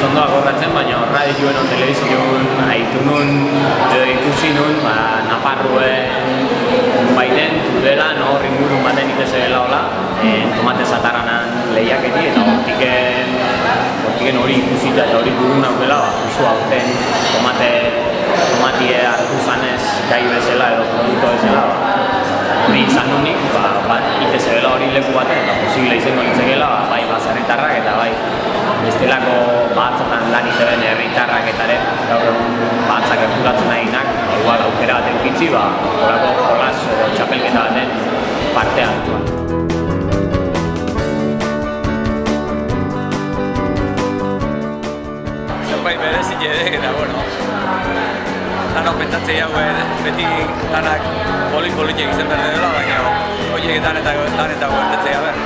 ondo akordatzen, baina radioen o telebizioen haitu nun, edo ikusi nun, Nafarroen baiten Tudela, hor ingurun baten itezela hola, tomate zatarranan lehiaketi, eta hortiken hori ikusita eta hori burun naukela, justu hauten tomatie hartu zanez gai bezala edo produktu bezala, hori izan nunik, itezela hori leku baten, eta posible izango nintzekela, bai bazarritarrak eta bai bestelako batzatan lan iteben herritarrak eta ere, gaur egun batzak gerturatzen nahinak, igual aukera bat eukitzi, horako jolas edo txapelketa baten parte hartua. Zerbait berezik edek eta, lanok pentatzei hauen beti lanak polit egiten behar dela, baina horieketan eta gertatzea behar.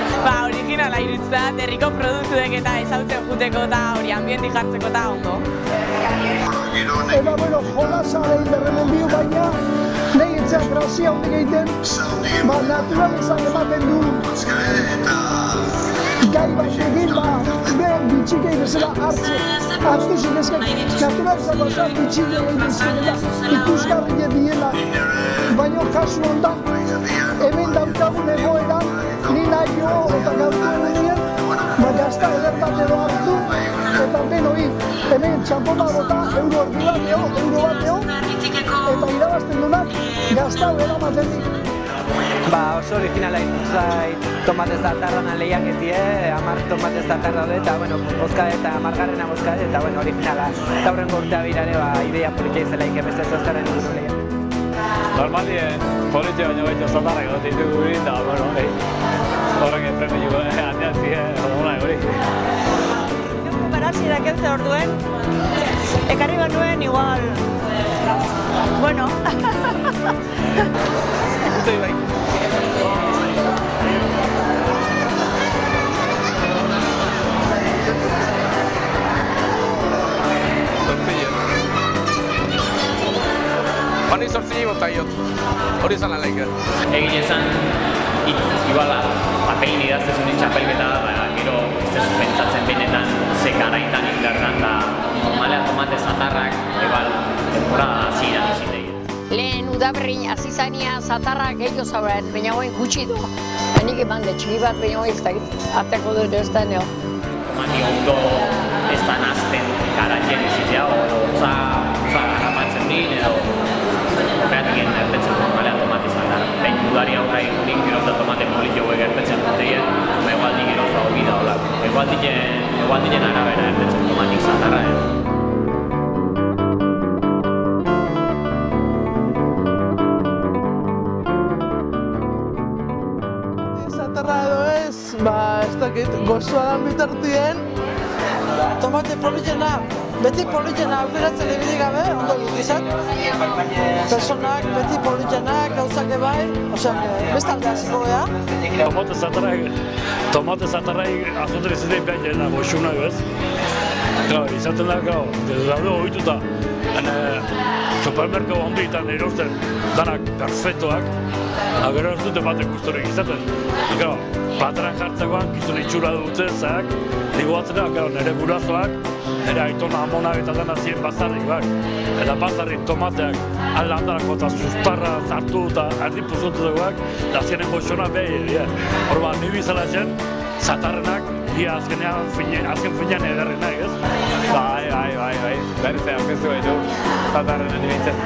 Originala irutzat, herriko produktuek eta ezautzen juteko eta hori ambienti jartzeko eta ondo. Eta, jolasa egin berremendio, baina nahi etxean grazia honek egiten, naturalizan ematen du gai bat egin, behar bitxikei bezala hartu zinezken, naturalizan bazan bitxikei egin bezala, ikusgarri diela, baina kasu hontan, hemen daukagun egoeran, ni nahi jo eta gautu egin, gazta eder bat edo hartu, eta benoi, hemen txampona bota, euro bateo, eta irabazten dunak, gazta edera matetik. Oso originala zait tomate zatarrana lehiaketie, 10 tomate zatarra dut, eta bozkade eta 10garrena bozkade, eta originala. Eta horrengo urtea birare, ideia politia izelaik beste zoztaren inguru lehia. Normalie, politia baino baita zatarra egote ditugu guri, eta horrek premiuko handian ziren, hona hori. Preparasirak ez orduen, ekarri banuen igual, Gutoi bai. Bani sortzini bota iot, hori izan alaik. Egin ezan, iguala, papelin idaztezunin txapelketa, gero ez dezu pentsatzen benetan ze garaitan indardan, da normalea tomate zatarrak, temporada hasieran izin egin. Lehen udaberrin azizania zatarrak gehiago zauraren, baina hoen gutxi du. Hanik eman de txiki bat, baina hoen ez dakit, ateko dut ez da nio. Tomati ondo ez da nazten garaien izitea, hotza garrapatzen din, edo horreatik egin ertetzen normalea tomate zatarra. Behin udari aurra egunik, geroz da tomate politio gertetzen duteien, egualdi geroz da hobi da hola. Egualdien arabera ertetzen tomatik zatarra. Ez dakit, gozoa dan bitartien. Tomate politena, beti politena aukeratzen ibili gabe, ondo gutizat. Personak, beti politenak, gauzak ebai, bestalde hasiko geha. Tomate zatarrai azotre zidein behar jena goxuna ez. Izaten da, daude ohituta, supermerko honditan erosten danak perfektoak, gero ez dute batek gustorik izaten. Plateran jartzekoan gizun itxura dute zeak, digo batzera, nire gurasoak, nire aitona amonak eta dena ziren bazarrik bak. Eta bazarrik tomateak aldandarako eta sustarra zartu eta erdi puzotu duguak, da ziren goxona behi. Hor bat, nibi izala zen, zatarrenak, azken finean ederrenak, ez? Bai, berrizea aukezu edo, zatarrenan ibintzen.